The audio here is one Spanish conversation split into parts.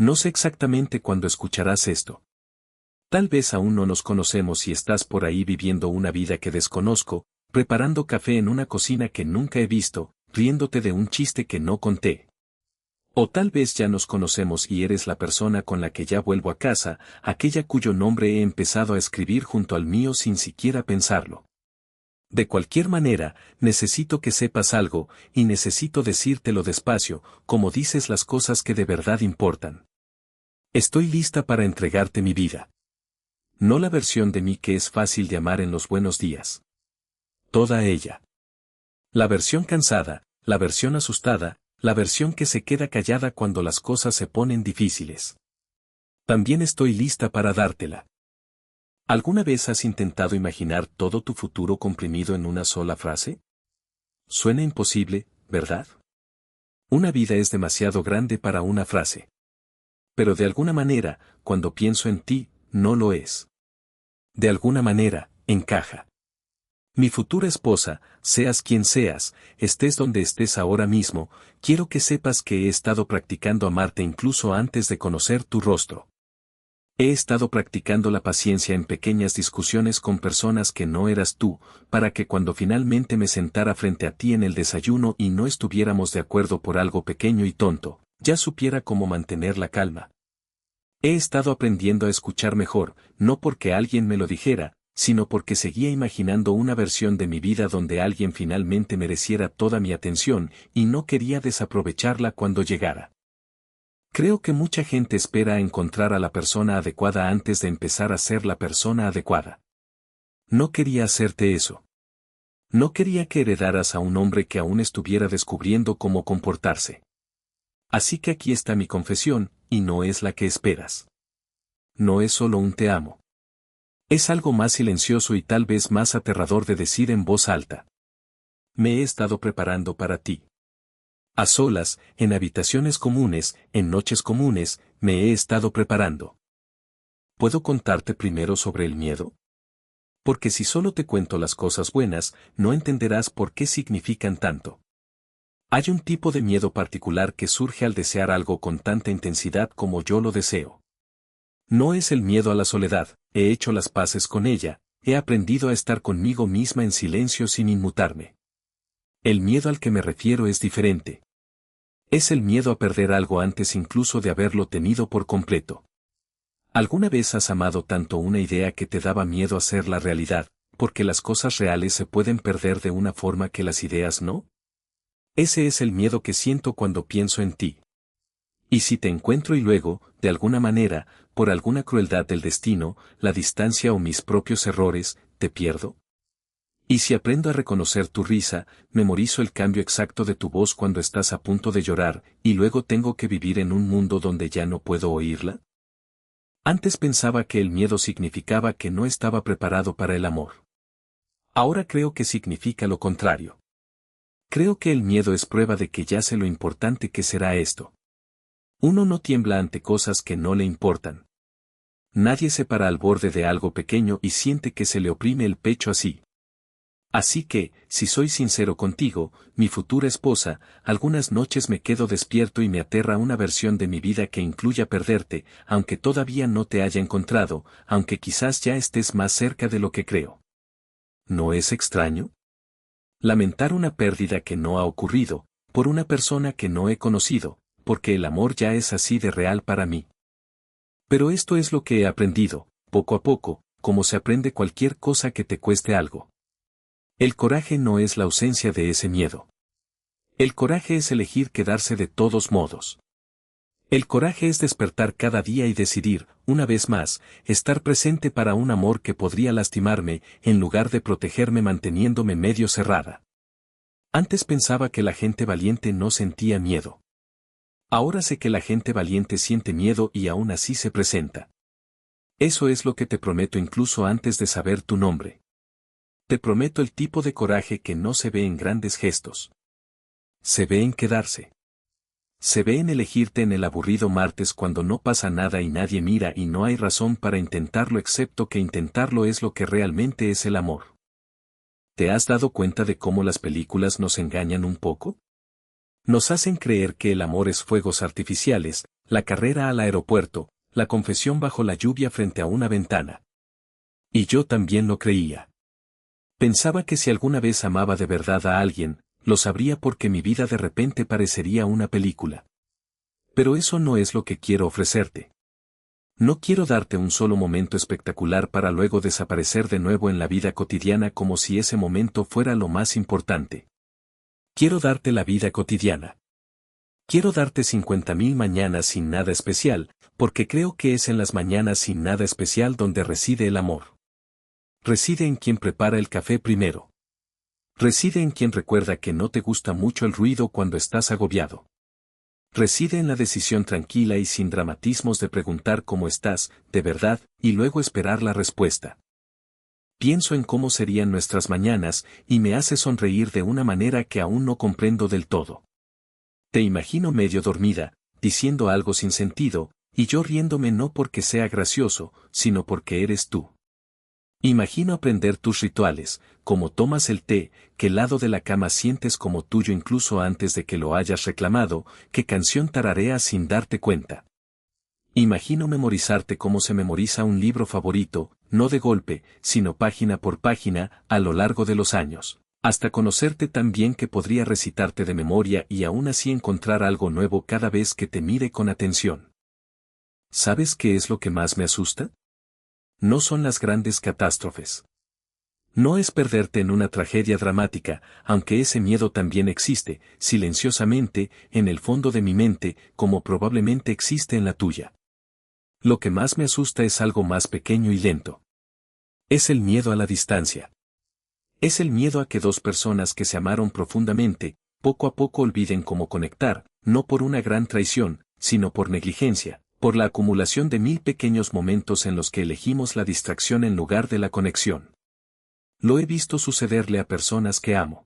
No sé exactamente cuándo escucharás esto. Tal vez aún no nos conocemos y estás por ahí viviendo una vida que desconozco, preparando café en una cocina que nunca he visto, riéndote de un chiste que no conté. O tal vez ya nos conocemos y eres la persona con la que ya vuelvo a casa, aquella cuyo nombre he empezado a escribir junto al mío sin siquiera pensarlo. De cualquier manera, necesito que sepas algo, y necesito decírtelo despacio, como dices las cosas que de verdad importan. Estoy lista para entregarte mi vida. No la versión de mí que es fácil de amar en los buenos días. Toda ella. La versión cansada, la versión asustada, la versión que se queda callada cuando las cosas se ponen difíciles. También estoy lista para dártela. ¿Alguna vez has intentado imaginar todo tu futuro comprimido en una sola frase? Suena imposible, ¿verdad? Una vida es demasiado grande para una frase. Pero de alguna manera, cuando pienso en ti, no lo es. De alguna manera, encaja. Mi futura esposa, seas quien seas, estés donde estés ahora mismo, quiero que sepas que he estado practicando amarte incluso antes de conocer tu rostro. He estado practicando la paciencia en pequeñas discusiones con personas que no eras tú, para que cuando finalmente me sentara frente a ti en el desayuno y no estuviéramos de acuerdo por algo pequeño y tonto, ya supiera cómo mantener la calma. He estado aprendiendo a escuchar mejor, no porque alguien me lo dijera, sino porque seguía imaginando una versión de mi vida donde alguien finalmente mereciera toda mi atención y no quería desaprovecharla cuando llegara. Creo que mucha gente espera a encontrar a la persona adecuada antes de empezar a ser la persona adecuada. No quería hacerte eso. No quería que heredaras a un hombre que aún estuviera descubriendo cómo comportarse. Así que aquí está mi confesión, y no es la que esperas. No es solo un te amo. Es algo más silencioso y tal vez más aterrador de decir en voz alta. Me he estado preparando para ti. A solas, en habitaciones comunes, en noches comunes, me he estado preparando. ¿Puedo contarte primero sobre el miedo? Porque si solo te cuento las cosas buenas, no entenderás por qué significan tanto. Hay un tipo de miedo particular que surge al desear algo con tanta intensidad como yo lo deseo. No es el miedo a la soledad, he hecho las paces con ella, he aprendido a estar conmigo misma en silencio sin inmutarme. El miedo al que me refiero es diferente. Es el miedo a perder algo antes incluso de haberlo tenido por completo. ¿Alguna vez has amado tanto una idea que te daba miedo hacerla realidad, porque las cosas reales se pueden perder de una forma que las ideas no? Ese es el miedo que siento cuando pienso en ti. Y si te encuentro y luego, de alguna manera, por alguna crueldad del destino, la distancia o mis propios errores, te pierdo. Y si aprendo a reconocer tu risa, memorizo el cambio exacto de tu voz cuando estás a punto de llorar, y luego tengo que vivir en un mundo donde ya no puedo oírla. Antes pensaba que el miedo significaba que no estaba preparado para el amor. Ahora creo que significa lo contrario. Creo que el miedo es prueba de que ya sé lo importante que será esto. Uno no tiembla ante cosas que no le importan. Nadie se para al borde de algo pequeño y siente que se le oprime el pecho así. Así que, si soy sincero contigo, mi futura esposa, algunas noches me quedo despierto y me aterra una versión de mi vida que incluya perderte, aunque todavía no te haya encontrado, aunque quizás ya estés más cerca de lo que creo. ¿No es extraño? Lamentar una pérdida que no ha ocurrido, por una persona que no he conocido, porque el amor ya es así de real para mí. Pero esto es lo que he aprendido, poco a poco, como se aprende cualquier cosa que te cueste algo. El coraje no es la ausencia de ese miedo. El coraje es elegir quedarse de todos modos. El coraje es despertar cada día y decidir, una vez más, estar presente para un amor que podría lastimarme, en lugar de protegerme manteniéndome medio cerrada. Antes pensaba que la gente valiente no sentía miedo. Ahora sé que la gente valiente siente miedo y aún así se presenta. Eso es lo que te prometo incluso antes de saber tu nombre. Te prometo el tipo de coraje que no se ve en grandes gestos. Se ve en quedarse. Se ve en elegirte en el aburrido martes cuando no pasa nada y nadie mira y no hay razón para intentarlo excepto que intentarlo es lo que realmente es el amor. ¿Te has dado cuenta de cómo las películas nos engañan un poco? Nos hacen creer que el amor es fuegos artificiales, la carrera al aeropuerto, la confesión bajo la lluvia frente a una ventana. Y yo también lo creía. Pensaba que si alguna vez amaba de verdad a alguien, lo sabría porque mi vida de repente parecería una película. Pero eso no es lo que quiero ofrecerte. No quiero darte un solo momento espectacular para luego desaparecer de nuevo en la vida cotidiana como si ese momento fuera lo más importante. Quiero darte la vida cotidiana. Quiero darte 50.000 mañanas sin nada especial, porque creo que es en las mañanas sin nada especial donde reside el amor. Reside en quien prepara el café primero. Reside en quien recuerda que no te gusta mucho el ruido cuando estás agobiado. Reside en la decisión tranquila y sin dramatismos de preguntar cómo estás, de verdad, y luego esperar la respuesta. Pienso en cómo serían nuestras mañanas, y me hace sonreír de una manera que aún no comprendo del todo. Te imagino medio dormida, diciendo algo sin sentido, y yo riéndome no porque sea gracioso, sino porque eres tú. Imagino aprender tus rituales, cómo tomas el té, qué lado de la cama sientes como tuyo incluso antes de que lo hayas reclamado, qué canción tarareas sin darte cuenta. Imagino memorizarte como se memoriza un libro favorito, no de golpe, sino página por página, a lo largo de los años, hasta conocerte tan bien que podría recitarte de memoria y aún así encontrar algo nuevo cada vez que te mire con atención. ¿Sabes qué es lo que más me asusta? No son las grandes catástrofes. No es perderte en una tragedia dramática, aunque ese miedo también existe, silenciosamente, en el fondo de mi mente, como probablemente existe en la tuya. Lo que más me asusta es algo más pequeño y lento. Es el miedo a la distancia. Es el miedo a que dos personas que se amaron profundamente, poco a poco olviden cómo conectar, no por una gran traición, sino por negligencia, por la acumulación de 1000 pequeños momentos en los que elegimos la distracción en lugar de la conexión. Lo he visto sucederle a personas que amo.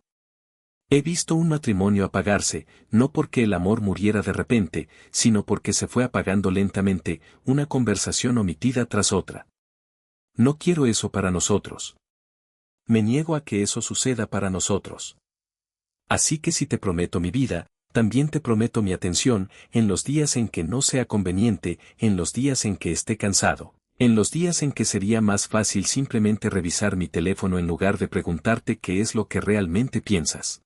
He visto un matrimonio apagarse, no porque el amor muriera de repente, sino porque se fue apagando lentamente, una conversación omitida tras otra. No quiero eso para nosotros. Me niego a que eso suceda para nosotros. Así que si te prometo mi vida, también te prometo mi atención, en los días en que no sea conveniente, en los días en que esté cansado, en los días en que sería más fácil simplemente revisar mi teléfono en lugar de preguntarte qué es lo que realmente piensas.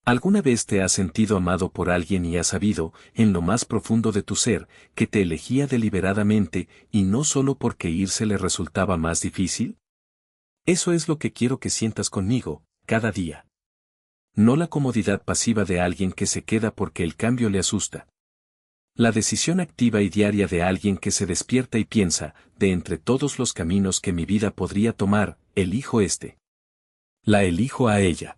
¿Alguna vez te has sentido amado por alguien y has sabido, en lo más profundo de tu ser, que te elegía deliberadamente, y no solo porque irse le resultaba más difícil? Eso es lo que quiero que sientas conmigo, cada día. No la comodidad pasiva de alguien que se queda porque el cambio le asusta. La decisión activa y diaria de alguien que se despierta y piensa, de entre todos los caminos que mi vida podría tomar, elijo este. La elijo a ella.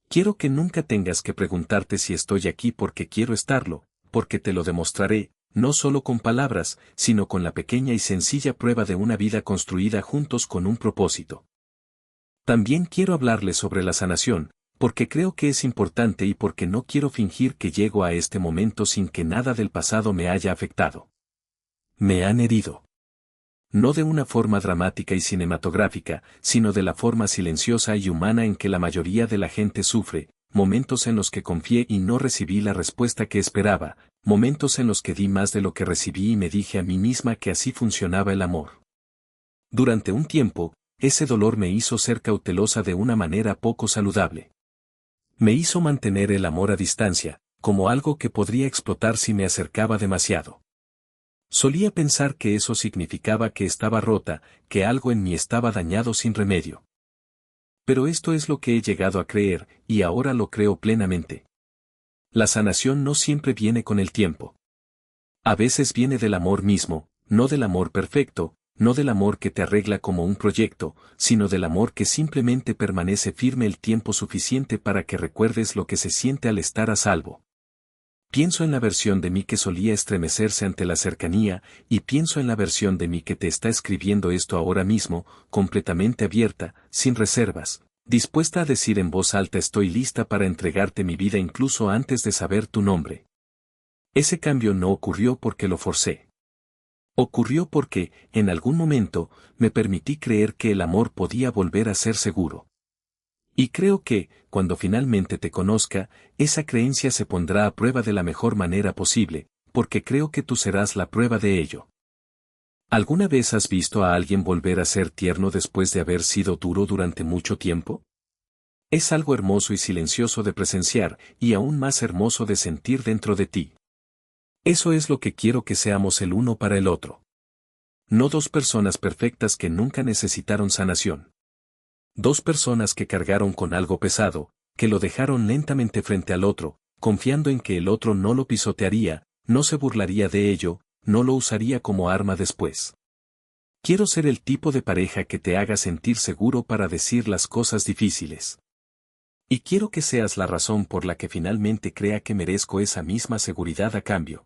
Quiero que nunca tengas que preguntarte si estoy aquí porque quiero estarlo, porque te lo demostraré, no solo con palabras, sino con la pequeña y sencilla prueba de una vida construida juntos con un propósito. También quiero hablarles sobre la sanación, porque creo que es importante y porque no quiero fingir que llego a este momento sin que nada del pasado me haya afectado. Me han herido. No de una forma dramática y cinematográfica, sino de la forma silenciosa y humana en que la mayoría de la gente sufre, momentos en los que confié y no recibí la respuesta que esperaba, momentos en los que di más de lo que recibí y me dije a mí misma que así funcionaba el amor. Durante un tiempo, ese dolor me hizo ser cautelosa de una manera poco saludable. Me hizo mantener el amor a distancia, como algo que podría explotar si me acercaba demasiado. Solía pensar que eso significaba que estaba rota, que algo en mí estaba dañado sin remedio. Pero esto es lo que he llegado a creer, y ahora lo creo plenamente. La sanación no siempre viene con el tiempo. A veces viene del amor mismo, no del amor perfecto, no del amor que te arregla como un proyecto, sino del amor que simplemente permanece firme el tiempo suficiente para que recuerdes lo que se siente al estar a salvo. Pienso en la versión de mí que solía estremecerse ante la cercanía, y pienso en la versión de mí que te está escribiendo esto ahora mismo, completamente abierta, sin reservas, dispuesta a decir en voz alta estoy lista para entregarte mi vida incluso antes de saber tu nombre. Ese cambio no ocurrió porque lo forcé. Ocurrió porque, en algún momento, me permití creer que el amor podía volver a ser seguro. Y creo que, cuando finalmente te conozca, esa creencia se pondrá a prueba de la mejor manera posible, porque creo que tú serás la prueba de ello. ¿Alguna vez has visto a alguien volver a ser tierno después de haber sido duro durante mucho tiempo? Es algo hermoso y silencioso de presenciar, y aún más hermoso de sentir dentro de ti. Eso es lo que quiero que seamos el uno para el otro. No dos personas perfectas que nunca necesitaron sanación. Dos personas que cargaron con algo pesado, que lo dejaron lentamente frente al otro, confiando en que el otro no lo pisotearía, no se burlaría de ello, no lo usaría como arma después. Quiero ser el tipo de pareja que te haga sentir seguro para decir las cosas difíciles. Y quiero que seas la razón por la que finalmente crea que merezco esa misma seguridad a cambio.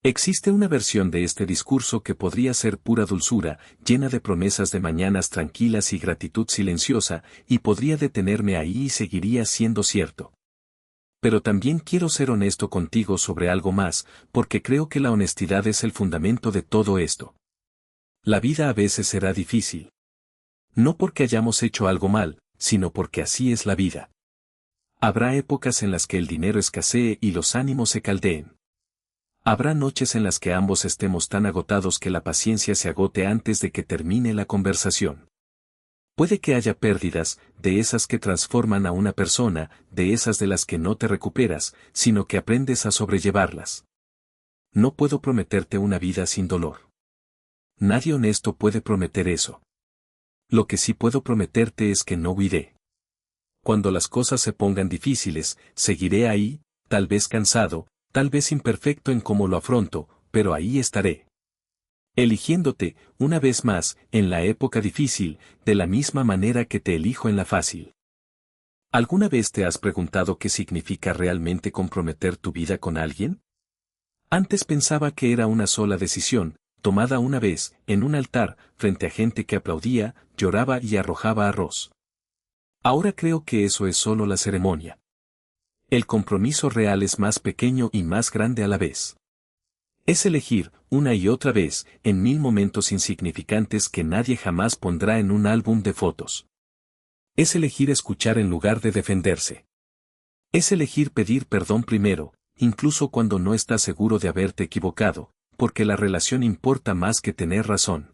Existe una versión de este discurso que podría ser pura dulzura, llena de promesas de mañanas tranquilas y gratitud silenciosa, y podría detenerme ahí y seguiría siendo cierto. Pero también quiero ser honesto contigo sobre algo más, porque creo que la honestidad es el fundamento de todo esto. La vida a veces será difícil. No porque hayamos hecho algo mal, sino porque así es la vida. Habrá épocas en las que el dinero escasee y los ánimos se caldeen. Habrá noches en las que ambos estemos tan agotados que la paciencia se agote antes de que termine la conversación. Puede que haya pérdidas, de esas que transforman a una persona, de esas de las que no te recuperas, sino que aprendes a sobrellevarlas. No puedo prometerte una vida sin dolor. Nadie honesto puede prometer eso. Lo que sí puedo prometerte es que no huiré. Cuando las cosas se pongan difíciles, seguiré ahí, tal vez cansado, tal vez imperfecto en cómo lo afronto, pero ahí estaré. Eligiéndote, una vez más, en la época difícil, de la misma manera que te elijo en la fácil. ¿Alguna vez te has preguntado qué significa realmente comprometer tu vida con alguien? Antes pensaba que era una sola decisión, tomada una vez, en un altar, frente a gente que aplaudía, lloraba y arrojaba arroz. Ahora creo que eso es solo la ceremonia. El compromiso real es más pequeño y más grande a la vez. Es elegir, una y otra vez, en 1000 momentos insignificantes que nadie jamás pondrá en un álbum de fotos. Es elegir escuchar en lugar de defenderse. Es elegir pedir perdón primero, incluso cuando no estás seguro de haberte equivocado, porque la relación importa más que tener razón.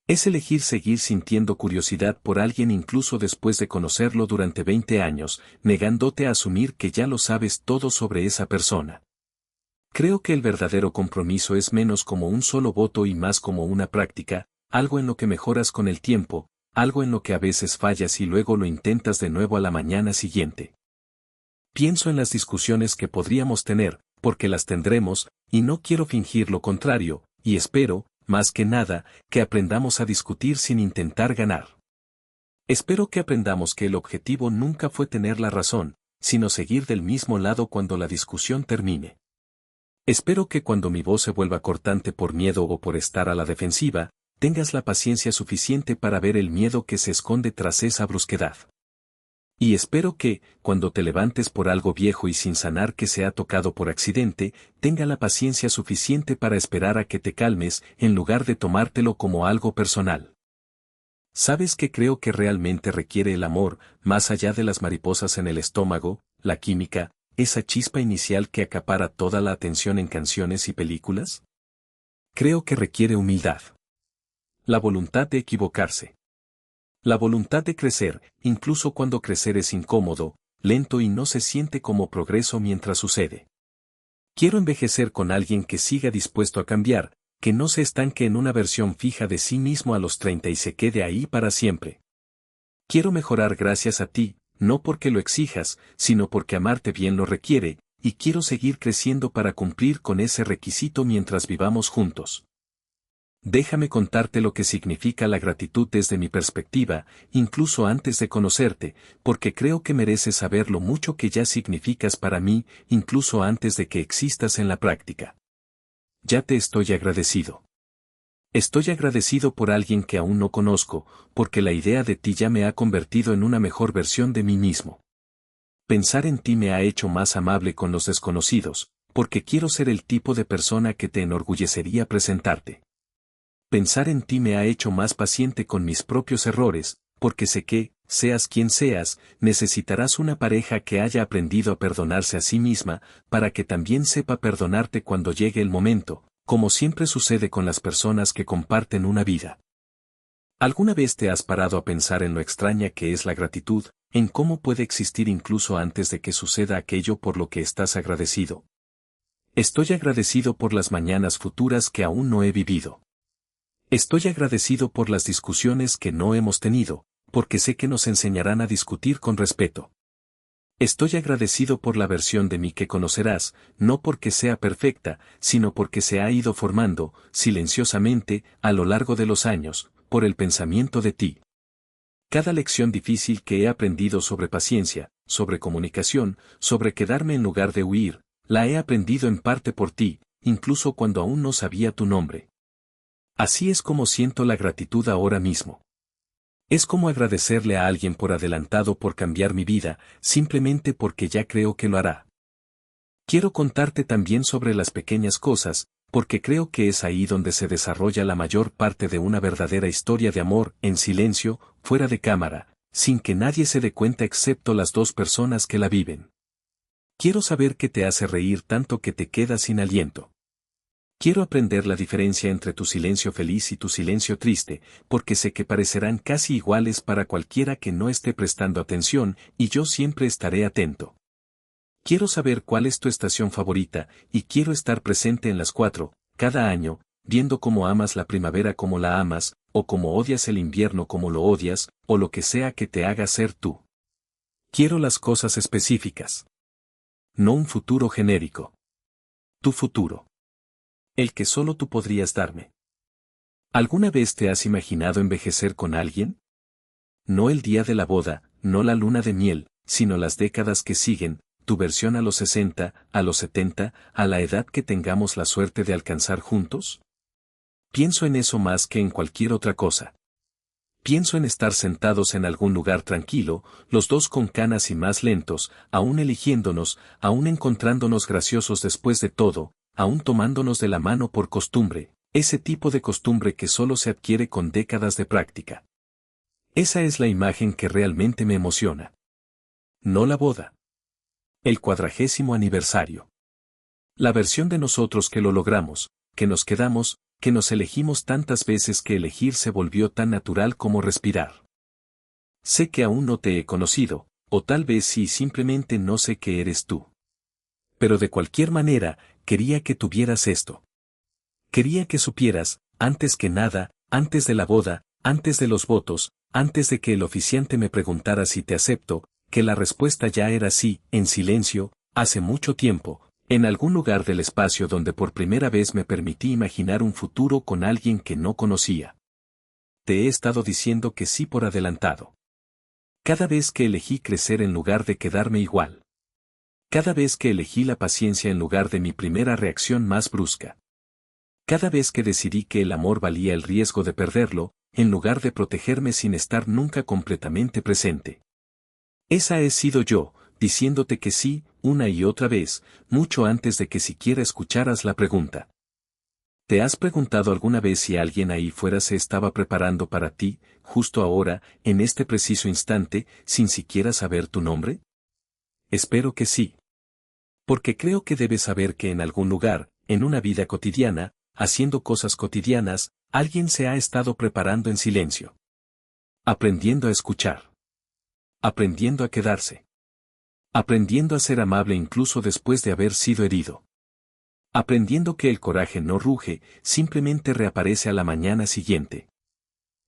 Es elegir seguir sintiendo curiosidad por alguien incluso después de conocerlo durante 20 años, negándote a asumir que ya lo sabes todo sobre esa persona. Creo que el verdadero compromiso es menos como un solo voto y más como una práctica, algo en lo que mejoras con el tiempo, algo en lo que a veces fallas y luego lo intentas de nuevo a la mañana siguiente. Pienso en las discusiones que podríamos tener, porque las tendremos, y no quiero fingir lo contrario, y espero, más que nada, que aprendamos a discutir sin intentar ganar. Espero que aprendamos que el objetivo nunca fue tener la razón, sino seguir del mismo lado cuando la discusión termine. Espero que cuando mi voz se vuelva cortante por miedo o por estar a la defensiva, tengas la paciencia suficiente para ver el miedo que se esconde tras esa brusquedad. Y espero que, cuando te levantes por algo viejo y sin sanar que se ha tocado por accidente, tenga la paciencia suficiente para esperar a que te calmes, en lugar de tomártelo como algo personal. ¿Sabes qué creo que realmente requiere el amor, más allá de las mariposas en el estómago, la química, esa chispa inicial que acapara toda la atención en canciones y películas? Creo que requiere humildad. La voluntad de equivocarse. La voluntad de crecer, incluso cuando crecer es incómodo, lento y no se siente como progreso mientras sucede. Quiero envejecer con alguien que siga dispuesto a cambiar, que no se estanque en una versión fija de sí mismo a los 30 y se quede ahí para siempre. Quiero mejorar gracias a ti, no porque lo exijas, sino porque amarte bien lo requiere, y quiero seguir creciendo para cumplir con ese requisito mientras vivamos juntos. Déjame contarte lo que significa la gratitud desde mi perspectiva, incluso antes de conocerte, porque creo que mereces saber lo mucho que ya significas para mí, incluso antes de que existas en la práctica. Ya te estoy agradecido. Estoy agradecido por alguien que aún no conozco, porque la idea de ti ya me ha convertido en una mejor versión de mí mismo. Pensar en ti me ha hecho más amable con los desconocidos, porque quiero ser el tipo de persona que te enorgullecería presentarte. Pensar en ti me ha hecho más paciente con mis propios errores, porque sé que, seas quien seas, necesitarás una pareja que haya aprendido a perdonarse a sí misma, para que también sepa perdonarte cuando llegue el momento, como siempre sucede con las personas que comparten una vida. ¿Alguna vez te has parado a pensar en lo extraña que es la gratitud, en cómo puede existir incluso antes de que suceda aquello por lo que estás agradecido? Estoy agradecido por las mañanas futuras que aún no he vivido. Estoy agradecido por las discusiones que no hemos tenido, porque sé que nos enseñarán a discutir con respeto. Estoy agradecido por la versión de mí que conocerás, no porque sea perfecta, sino porque se ha ido formando, silenciosamente, a lo largo de los años, por el pensamiento de ti. Cada lección difícil que he aprendido sobre paciencia, sobre comunicación, sobre quedarme en lugar de huir, la he aprendido en parte por ti, incluso cuando aún no sabía tu nombre. Así es como siento la gratitud ahora mismo. Es como agradecerle a alguien por adelantado por cambiar mi vida, simplemente porque ya creo que lo hará. Quiero contarte también sobre las pequeñas cosas, porque creo que es ahí donde se desarrolla la mayor parte de una verdadera historia de amor, en silencio, fuera de cámara, sin que nadie se dé cuenta excepto las dos personas que la viven. Quiero saber qué te hace reír tanto que te quedas sin aliento. Quiero aprender la diferencia entre tu silencio feliz y tu silencio triste, porque sé que parecerán casi iguales para cualquiera que no esté prestando atención, y yo siempre estaré atento. Quiero saber cuál es tu estación favorita, y quiero estar presente en las 4, cada año, viendo cómo amas la primavera como la amas, o cómo odias el invierno como lo odias, o lo que sea que te haga ser tú. Quiero las cosas específicas. No un futuro genérico. Tu futuro. El que solo tú podrías darme. ¿Alguna vez te has imaginado envejecer con alguien? No el día de la boda, no la luna de miel, sino las décadas que siguen, tu versión a los 60, a los 70, a la edad que tengamos la suerte de alcanzar juntos. Pienso en eso más que en cualquier otra cosa. Pienso en estar sentados en algún lugar tranquilo, los dos con canas y más lentos, aún eligiéndonos, aún encontrándonos graciosos después de todo, aún tomándonos de la mano por costumbre, ese tipo de costumbre que solo se adquiere con décadas de práctica. Esa es la imagen que realmente me emociona. No la boda. El 40º aniversario. La versión de nosotros que lo logramos, que nos quedamos, que nos elegimos tantas veces que elegir se volvió tan natural como respirar. Sé que aún no te he conocido, o tal vez sí simplemente no sé qué eres tú. Pero de cualquier manera, quería que tuvieras esto. Quería que supieras, antes que nada, antes de la boda, antes de los votos, antes de que el oficiante me preguntara si te acepto, que la respuesta ya era sí, en silencio, hace mucho tiempo, en algún lugar del espacio donde por primera vez me permití imaginar un futuro con alguien que no conocía. Te he estado diciendo que sí por adelantado. Cada vez que elegí crecer en lugar de quedarme igual. Cada vez que elegí la paciencia en lugar de mi primera reacción más brusca. Cada vez que decidí que el amor valía el riesgo de perderlo, en lugar de protegerme sin estar nunca completamente presente. Esa he sido yo, diciéndote que sí, una y otra vez, mucho antes de que siquiera escucharas la pregunta. ¿Te has preguntado alguna vez si alguien ahí fuera se estaba preparando para ti, justo ahora, en este preciso instante, sin siquiera saber tu nombre? Espero que sí. Porque creo que debes saber que en algún lugar, en una vida cotidiana, haciendo cosas cotidianas, alguien se ha estado preparando en silencio. Aprendiendo a escuchar. Aprendiendo a quedarse. Aprendiendo a ser amable incluso después de haber sido herido. Aprendiendo que el coraje no ruge, simplemente reaparece a la mañana siguiente.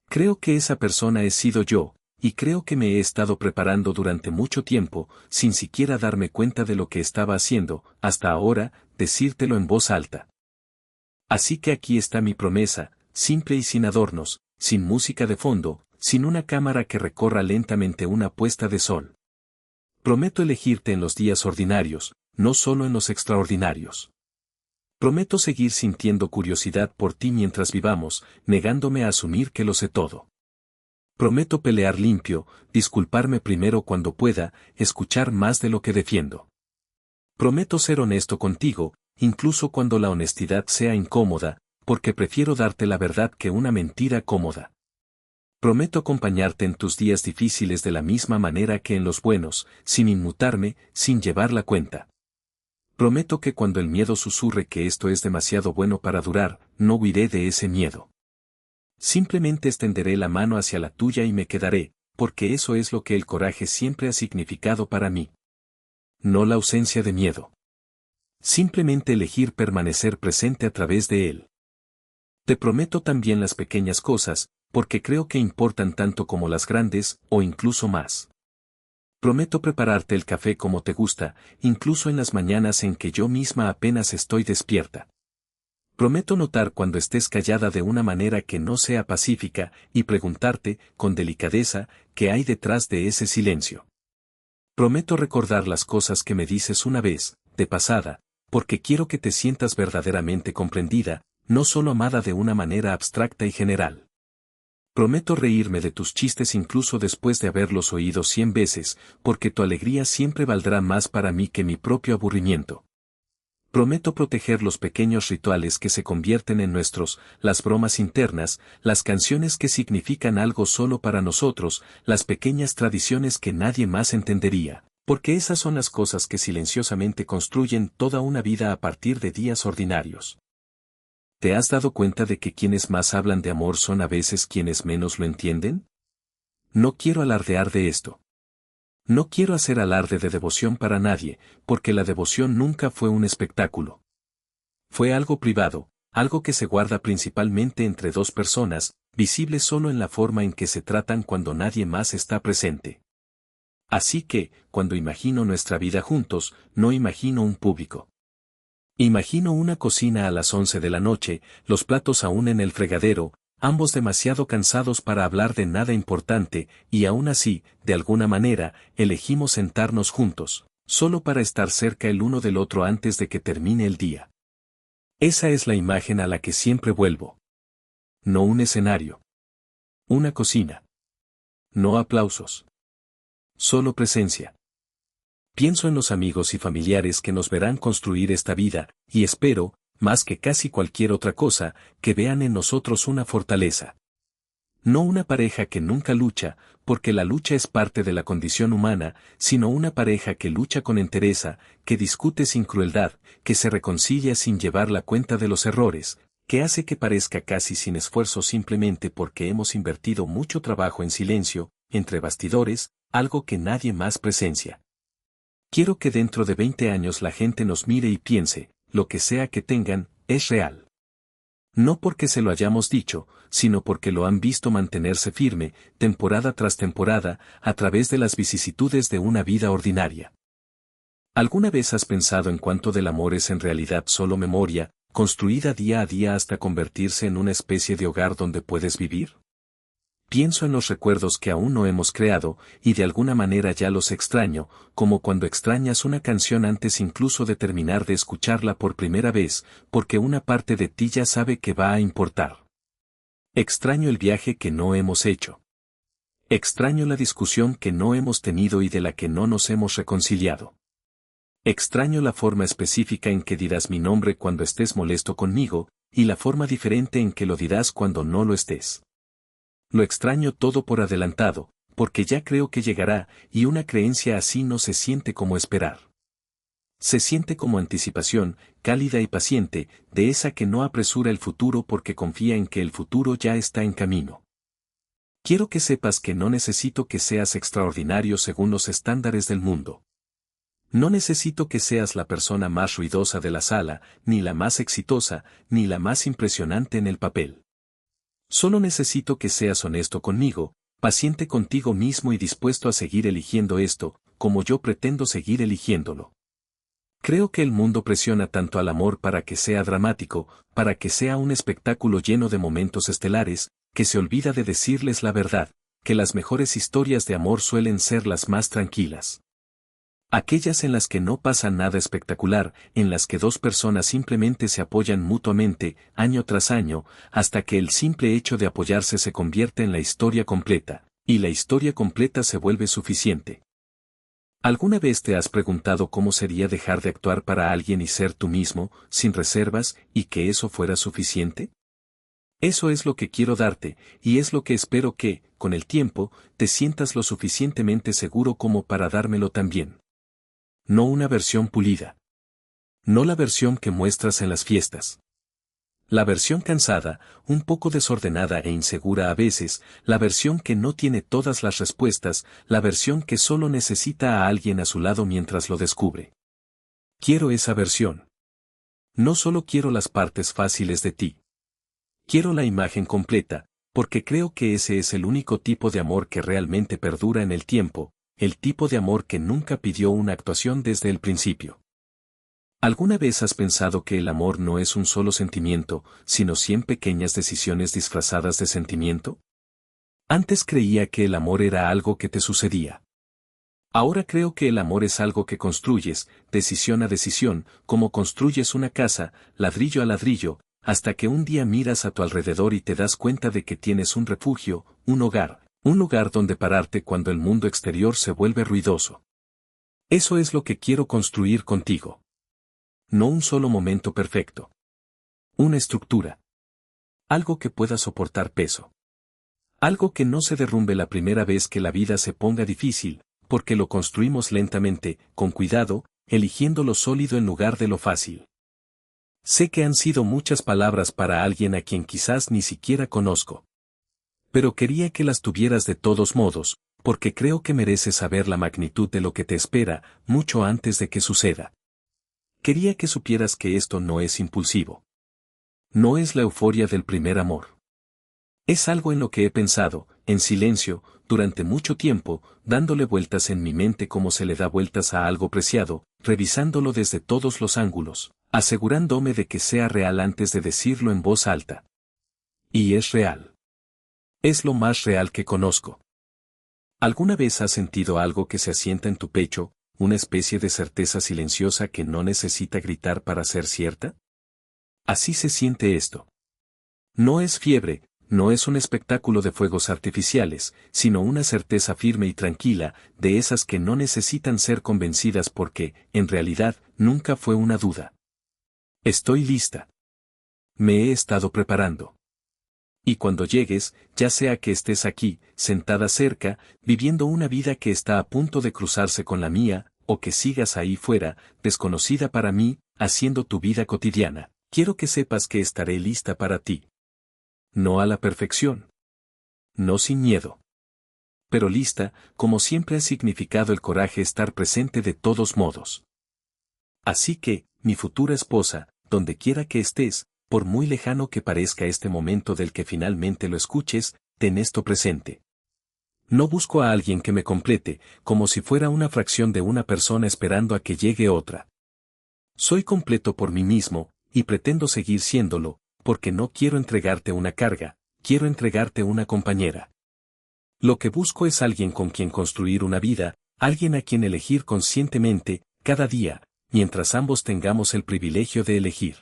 Creo que esa persona he sido yo, y creo que me he estado preparando durante mucho tiempo, sin siquiera darme cuenta de lo que estaba haciendo, hasta ahora, decírtelo en voz alta. Así que aquí está mi promesa, simple y sin adornos, sin música de fondo, sin una cámara que recorra lentamente una puesta de sol. Prometo elegirte en los días ordinarios, no solo en los extraordinarios. Prometo seguir sintiendo curiosidad por ti mientras vivamos, negándome a asumir que lo sé todo. Prometo pelear limpio, disculparme primero cuando pueda, escuchar más de lo que defiendo. Prometo ser honesto contigo, incluso cuando la honestidad sea incómoda, porque prefiero darte la verdad que una mentira cómoda. Prometo acompañarte en tus días difíciles de la misma manera que en los buenos, sin inmutarme, sin llevar la cuenta. Prometo que cuando el miedo susurre que esto es demasiado bueno para durar, no huiré de ese miedo. Simplemente extenderé la mano hacia la tuya y me quedaré, porque eso es lo que el coraje siempre ha significado para mí. No la ausencia de miedo. Simplemente elegir permanecer presente a través de él. Te prometo también las pequeñas cosas, porque creo que importan tanto como las grandes, o incluso más. Prometo prepararte el café como te gusta, incluso en las mañanas en que yo misma apenas estoy despierta. Prometo notar cuando estés callada de una manera que no sea pacífica, y preguntarte, con delicadeza, qué hay detrás de ese silencio. Prometo recordar las cosas que me dices una vez, de pasada, porque quiero que te sientas verdaderamente comprendida, no solo amada de una manera abstracta y general. Prometo reírme de tus chistes incluso después de haberlos oído 100 veces, porque tu alegría siempre valdrá más para mí que mi propio aburrimiento. Prometo proteger los pequeños rituales que se convierten en nuestros, las bromas internas, las canciones que significan algo solo para nosotros, las pequeñas tradiciones que nadie más entendería, porque esas son las cosas que silenciosamente construyen toda una vida a partir de días ordinarios. ¿Te has dado cuenta de que quienes más hablan de amor son a veces quienes menos lo entienden? No quiero alardear de esto. No quiero hacer alarde de devoción para nadie, porque la devoción nunca fue un espectáculo. Fue algo privado, algo que se guarda principalmente entre dos personas, visible solo en la forma en que se tratan cuando nadie más está presente. Así que, cuando imagino nuestra vida juntos, no imagino un público. Imagino una cocina a las 11 de la noche, los platos aún en el fregadero, ambos demasiado cansados para hablar de nada importante, y aún así, de alguna manera, elegimos sentarnos juntos, solo para estar cerca el uno del otro antes de que termine el día. Esa es la imagen a la que siempre vuelvo. No un escenario. Una cocina. No aplausos. Solo presencia. Pienso en los amigos y familiares que nos verán construir esta vida, y espero, más que casi cualquier otra cosa, que vean en nosotros una fortaleza. No una pareja que nunca lucha, porque la lucha es parte de la condición humana, sino una pareja que lucha con entereza, que discute sin crueldad, que se reconcilia sin llevar la cuenta de los errores, que hace que parezca casi sin esfuerzo simplemente porque hemos invertido mucho trabajo en silencio, entre bastidores, algo que nadie más presencia. Quiero que dentro de 20 años la gente nos mire y piense, lo que sea que tengan, es real. No porque se lo hayamos dicho, sino porque lo han visto mantenerse firme, temporada tras temporada, a través de las vicisitudes de una vida ordinaria. ¿Alguna vez has pensado en cuánto del amor es en realidad solo memoria, construida día a día hasta convertirse en una especie de hogar donde puedes vivir? Pienso en los recuerdos que aún no hemos creado, y de alguna manera ya los extraño, como cuando extrañas una canción antes incluso de terminar de escucharla por primera vez, porque una parte de ti ya sabe que va a importar. Extraño el viaje que no hemos hecho. Extraño la discusión que no hemos tenido y de la que no nos hemos reconciliado. Extraño la forma específica en que dirás mi nombre cuando estés molesto conmigo, y la forma diferente en que lo dirás cuando no lo estés. Lo extraño todo por adelantado, porque ya creo que llegará, y una creencia así no se siente como esperar. Se siente como anticipación, cálida y paciente, de esa que no apresura el futuro porque confía en que el futuro ya está en camino. Quiero que sepas que no necesito que seas extraordinario según los estándares del mundo. No necesito que seas la persona más ruidosa de la sala, ni la más exitosa, ni la más impresionante en el papel. Solo necesito que seas honesto conmigo, paciente contigo mismo y dispuesto a seguir eligiendo esto, como yo pretendo seguir eligiéndolo. Creo que el mundo presiona tanto al amor para que sea dramático, para que sea un espectáculo lleno de momentos estelares, que se olvida de decirles la verdad, que las mejores historias de amor suelen ser las más tranquilas. Aquellas en las que no pasa nada espectacular, en las que dos personas simplemente se apoyan mutuamente, año tras año, hasta que el simple hecho de apoyarse se convierte en la historia completa, y la historia completa se vuelve suficiente. ¿Alguna vez te has preguntado cómo sería dejar de actuar para alguien y ser tú mismo, sin reservas, y que eso fuera suficiente? Eso es lo que quiero darte, y es lo que espero que, con el tiempo, te sientas lo suficientemente seguro como para dármelo también. No una versión pulida. No la versión que muestras en las fiestas. La versión cansada, un poco desordenada e insegura a veces, la versión que no tiene todas las respuestas, la versión que solo necesita a alguien a su lado mientras lo descubre. Quiero esa versión. No solo quiero las partes fáciles de ti. Quiero la imagen completa, porque creo que ese es el único tipo de amor que realmente perdura en el tiempo, el tipo de amor que nunca pidió una actuación desde el principio. ¿Alguna vez has pensado que el amor no es un solo sentimiento, sino 100 pequeñas decisiones disfrazadas de sentimiento? Antes creía que el amor era algo que te sucedía. Ahora creo que el amor es algo que construyes, decisión a decisión, como construyes una casa, ladrillo a ladrillo, hasta que un día miras a tu alrededor y te das cuenta de que tienes un refugio, un lugar donde pararte cuando el mundo exterior se vuelve ruidoso. Eso es lo que quiero construir contigo. No un solo momento perfecto. Una estructura. Algo que pueda soportar peso. Algo que no se derrumbe la primera vez que la vida se ponga difícil, porque lo construimos lentamente, con cuidado, eligiendo lo sólido en lugar de lo fácil. Sé que han sido muchas palabras para alguien a quien quizás ni siquiera conozco. Pero quería que las tuvieras de todos modos, porque creo que mereces saber la magnitud de lo que te espera, mucho antes de que suceda. Quería que supieras que esto no es impulsivo. No es la euforia del primer amor. Es algo en lo que he pensado, en silencio, durante mucho tiempo, dándole vueltas en mi mente como se le da vueltas a algo preciado, revisándolo desde todos los ángulos, asegurándome de que sea real antes de decirlo en voz alta. Y es real. Es lo más real que conozco. ¿Alguna vez has sentido algo que se asienta en tu pecho, una especie de certeza silenciosa que no necesita gritar para ser cierta? Así se siente esto. No es fiebre, no es un espectáculo de fuegos artificiales, sino una certeza firme y tranquila, de esas que no necesitan ser convencidas porque, en realidad, nunca fue una duda. Estoy lista. Me he estado preparando. Y cuando llegues, ya sea que estés aquí, sentada cerca, viviendo una vida que está a punto de cruzarse con la mía, o que sigas ahí fuera, desconocida para mí, haciendo tu vida cotidiana, quiero que sepas que estaré lista para ti. No a la perfección. No sin miedo. Pero lista, como siempre ha significado el coraje estar presente de todos modos. Así que, mi futura esposa, donde quiera que estés, por muy lejano que parezca este momento del que finalmente lo escuches, ten esto presente. No busco a alguien que me complete, como si fuera una fracción de una persona esperando a que llegue otra. Soy completo por mí mismo, y pretendo seguir siéndolo, porque no quiero entregarte una carga, quiero entregarte una compañera. Lo que busco es alguien con quien construir una vida, alguien a quien elegir conscientemente, cada día, mientras ambos tengamos el privilegio de elegir.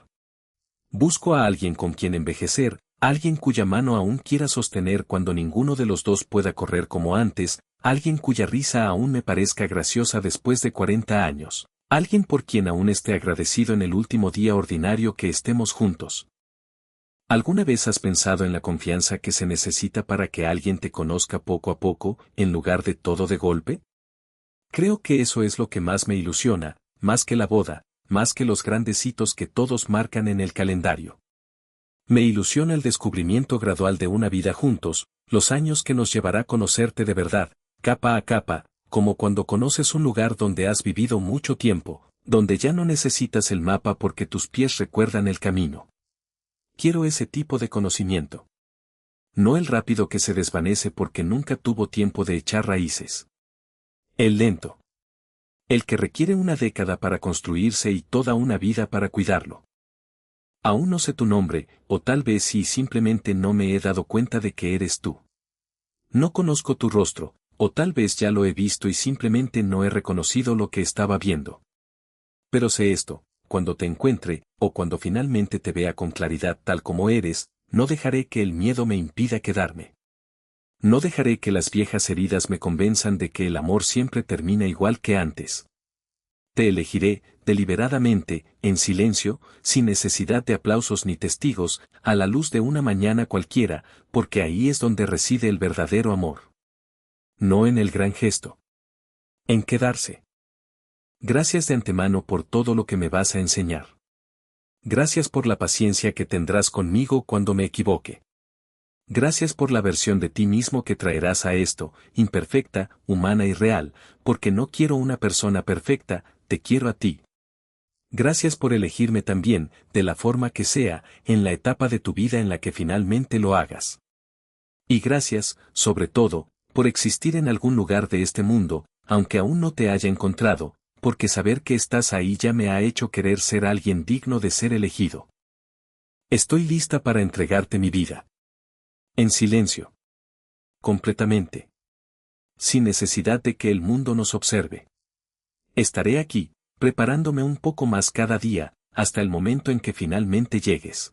Busco a alguien con quien envejecer, alguien cuya mano aún quiera sostener cuando ninguno de los dos pueda correr como antes, alguien cuya risa aún me parezca graciosa después de 40 años, alguien por quien aún esté agradecido en el último día ordinario que estemos juntos. ¿Alguna vez has pensado en la confianza que se necesita para que alguien te conozca poco a poco, en lugar de todo de golpe? Creo que eso es lo que más me ilusiona, más que la boda, más que los grandes hitos que todos marcan en el calendario. Me ilusiona el descubrimiento gradual de una vida juntos, los años que nos llevará a conocerte de verdad, capa a capa, como cuando conoces un lugar donde has vivido mucho tiempo, donde ya no necesitas el mapa porque tus pies recuerdan el camino. Quiero ese tipo de conocimiento. No el rápido que se desvanece porque nunca tuvo tiempo de echar raíces. El lento. El que requiere una década para construirse y toda una vida para cuidarlo. Aún no sé tu nombre, o tal vez sí simplemente no me he dado cuenta de que eres tú. No conozco tu rostro, o tal vez ya lo he visto y simplemente no he reconocido lo que estaba viendo. Pero sé esto, cuando te encuentre, o cuando finalmente te vea con claridad tal como eres, no dejaré que el miedo me impida quedarme. No dejaré que las viejas heridas me convenzan de que el amor siempre termina igual que antes. te elegiré, deliberadamente, en silencio, sin necesidad de aplausos ni testigos, a la luz de una mañana cualquiera, porque ahí es donde reside el verdadero amor. No en el gran gesto. En quedarse. Gracias de antemano por todo lo que me vas a enseñar. Gracias por la paciencia que tendrás conmigo cuando me equivoque. Gracias por la versión de ti mismo que traerás a esto, imperfecta, humana y real, porque no quiero una persona perfecta, te quiero a ti. Gracias por elegirme también, de la forma que sea, en la etapa de tu vida en la que finalmente lo hagas. Y gracias, sobre todo, por existir en algún lugar de este mundo, aunque aún no te haya encontrado, porque saber que estás ahí ya me ha hecho querer ser alguien digno de ser elegido. Estoy lista para entregarte mi vida. En silencio. Completamente. Sin necesidad de que el mundo nos observe. Estaré aquí, preparándome un poco más cada día, hasta el momento en que finalmente llegues.